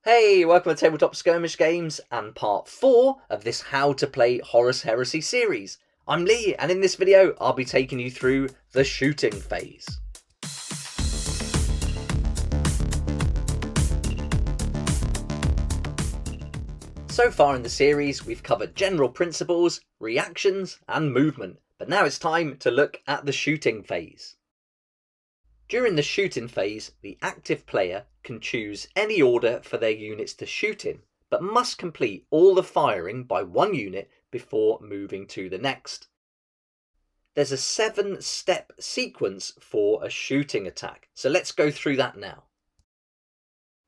Hey, welcome to Tabletop Skirmish Games and part 4 of this How to Play Horus Heresy series. I'm Lee, and in this video I'll be taking you through the shooting phase. So far in the series we've covered general principles, reactions and movement, but now it's time to look at the shooting phase. During the shooting phase, the active player can choose any order for their units to shoot in, but must complete all the firing by one unit before moving to the next. There's a 7-step sequence for a shooting attack, so let's go through that now.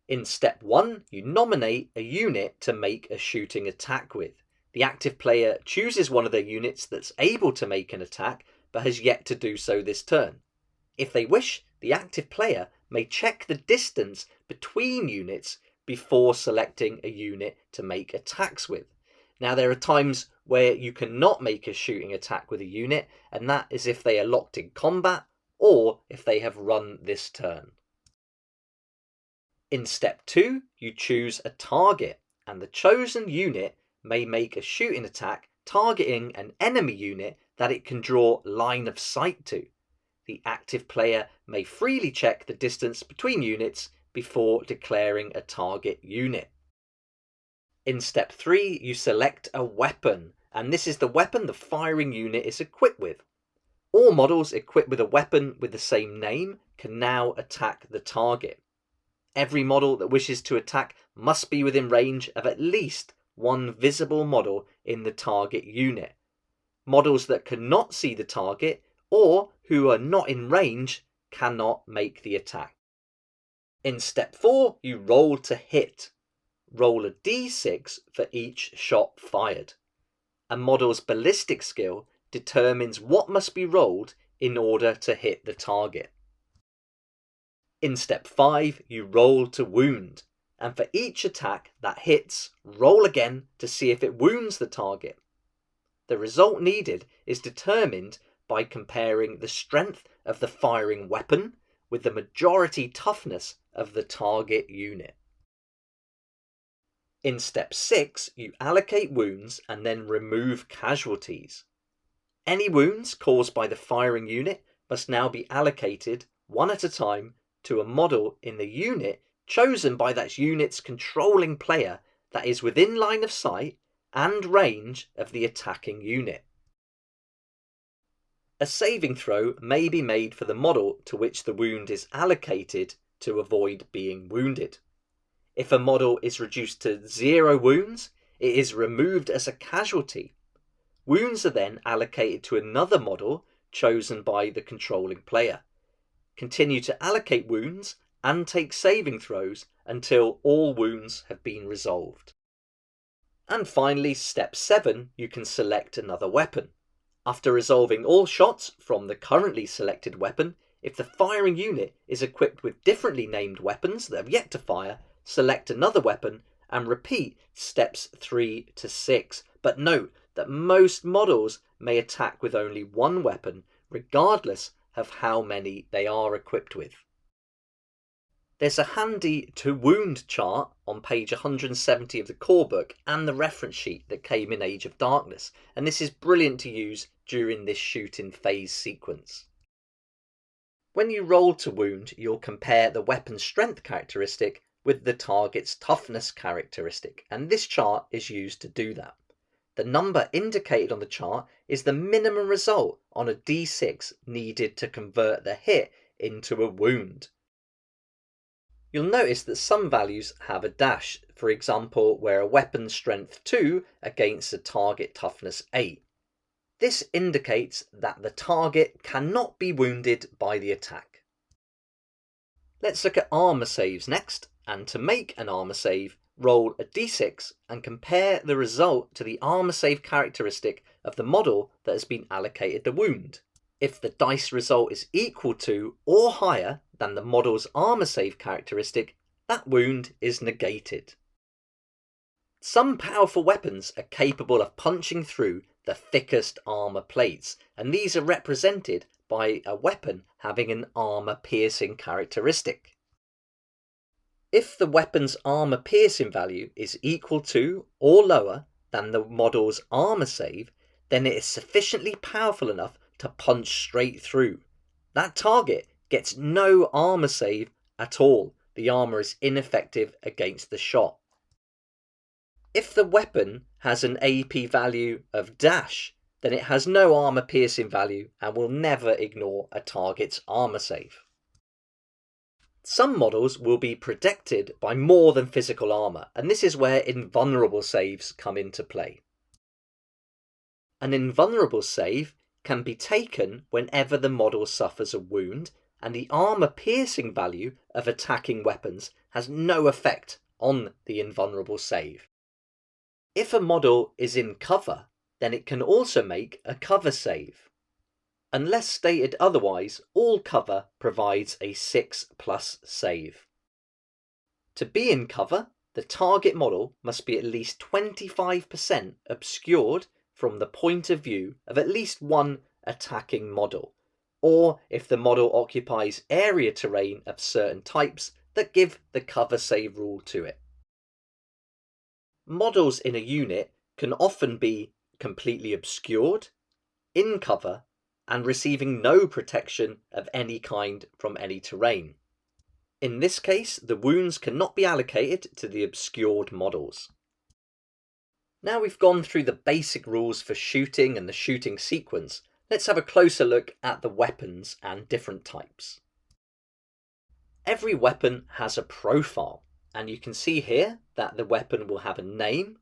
In step 1, you nominate a unit to make a shooting attack with. The active player chooses one of their units that's able to make an attack, but has yet to do so this turn. If they wish, the active player may check the distance between units before selecting a unit to make attacks with. Now, there are times where you cannot make a shooting attack with a unit, and that is if they are locked in combat or if they have run this turn. In step 2, you choose a target, and the chosen unit may make a shooting attack targeting an enemy unit that it can draw line of sight to. The active player may freely check the distance between units before declaring a target unit. In step 3, you select a weapon, and this is the weapon the firing unit is equipped with. All models equipped with a weapon with the same name can now attack the target. Every model that wishes to attack must be within range of at least one visible model in the target unit. Models that cannot see the target or who are not in range cannot make the attack. In step 4, you roll to hit. Roll a d6 for each shot fired. A model's ballistic skill determines what must be rolled in order to hit the target. In step 5, you roll to wound, and for each attack that hits, roll again to see if it wounds the target. The result needed is determined by comparing the strength of the firing weapon with the majority toughness of the target unit. In step 6, you allocate wounds and then remove casualties. Any wounds caused by the firing unit must now be allocated, one at a time, to a model in the unit chosen by that unit's controlling player that is within line of sight and range of the attacking unit. A saving throw may be made for the model to which the wound is allocated to avoid being wounded. If a model is reduced to 0 wounds, it is removed as a casualty. Wounds are then allocated to another model chosen by the controlling player. Continue to allocate wounds and take saving throws until all wounds have been resolved. And finally, step 7, you can select another weapon. After resolving all shots from the currently selected weapon, if the firing unit is equipped with differently named weapons that have yet to fire, select another weapon and repeat steps 3 to 6. But note that most models may attack with only one weapon, regardless of how many they are equipped with. There's a handy to wound chart on page 170 of the core book and the reference sheet that came in Age of Darkness, and this is brilliant to use during this shooting phase sequence. When you roll to wound, you'll compare the weapon's strength characteristic with the target's toughness characteristic, and this chart is used to do that. The number indicated on the chart is the minimum result on a d6 needed to convert the hit into a wound. You'll notice that some values have a dash, for example where a weapon strength 2 against a target toughness 8. This indicates that the target cannot be wounded by the attack. Let's look at armour saves next, and to make an armour save, roll a d6 and compare the result to the armour save characteristic of the model that has been allocated the wound. If the dice result is equal to or higher than the model's armour save characteristic, that wound is negated. Some powerful weapons are capable of punching through the thickest armour plates, and these are represented by a weapon having an armour piercing characteristic. If the weapon's armour piercing value is equal to or lower than the model's armour save, then it is sufficiently powerful enough to punch straight through. That target gets no armour save at all. The armour is ineffective against the shot. If the weapon has an AP value of dash, then it has no armour piercing value and will never ignore a target's armour save. Some models will be protected by more than physical armour, and this is where invulnerable saves come into play. An invulnerable save can be taken whenever the model suffers a wound and the armour piercing value of attacking weapons has no effect on the invulnerable save. If a model is in cover, then it can also make a cover save. Unless stated otherwise, all cover provides a 6+ save. To be in cover, the target model must be at least 25% obscured from the point of view of at least one attacking model, or if the model occupies area terrain of certain types that give the cover save rule to it. Models in a unit can often be completely obscured, in cover, and receiving no protection of any kind from any terrain. In this case, the wounds cannot be allocated to the obscured models. Now we've gone through the basic rules for shooting and the shooting sequence, let's have a closer look at the weapons and different types. Every weapon has a profile, and you can see here that the weapon will have a name,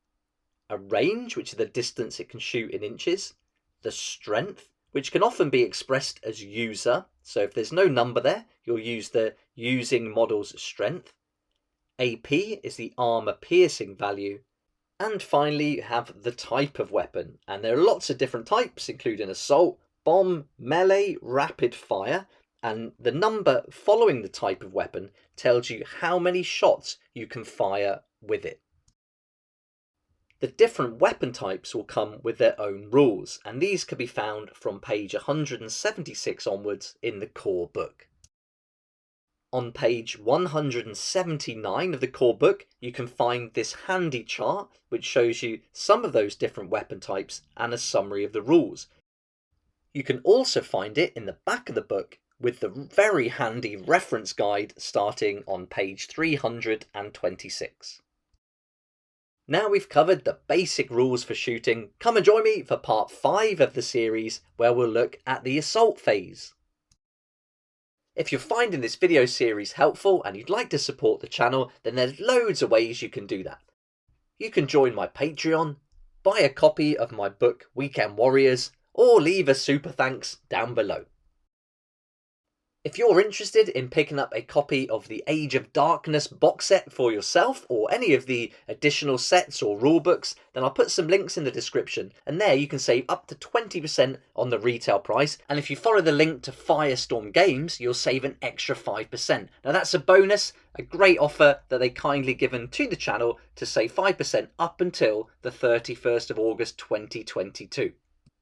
a range, which is the distance it can shoot in inches, the strength, which can often be expressed as user, so if there's no number there, you'll use the using model's strength. AP is the armour piercing value, and finally you have the type of weapon, and there are lots of different types including assault, bomb, melee, rapid fire, and the number following the type of weapon tells you how many shots you can fire with it. The different weapon types will come with their own rules, and these can be found from page 176 onwards in the core book. On page 179 of the core book, you can find this handy chart which shows you some of those different weapon types and a summary of the rules. You can also find it in the back of the book with the very handy reference guide starting on page 326. Now we've covered the basic rules for shooting, come and join me for part 5 of the series where we'll look at the assault phase. If you're finding this video series helpful and you'd like to support the channel, then there's loads of ways you can do that. You can join my Patreon, buy a copy of my book Weekend Warriors, or leave a super thanks down below. If you're interested in picking up a copy of the Age of Darkness box set for yourself, or any of the additional sets or rulebooks, then I'll put some links in the description, and there you can save up to 20% on the retail price, and if you follow the link to Firestorm Games, you'll save an extra 5%. Now that's a bonus, a great offer that they kindly given to the channel to save 5% up until the 31st of August 2022.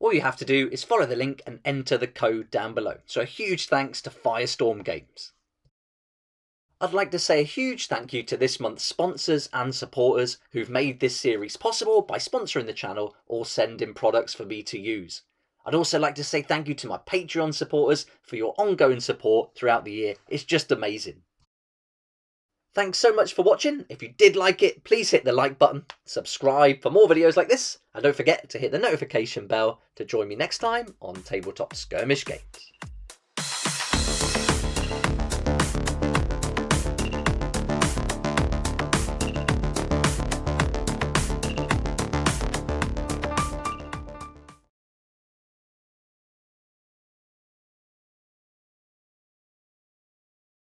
All you have to do is follow the link and enter the code down below. So a huge thanks to Firestorm Games. I'd like to say a huge thank you to this month's sponsors and supporters who've made this series possible by sponsoring the channel or sending products for me to use. I'd also like to say thank you to my Patreon supporters for your ongoing support throughout the year. It's just amazing. Thanks so much for watching. If you did like it, please hit the like button, subscribe for more videos like this, and don't forget to hit the notification bell to join me next time on Tabletop Skirmish Games.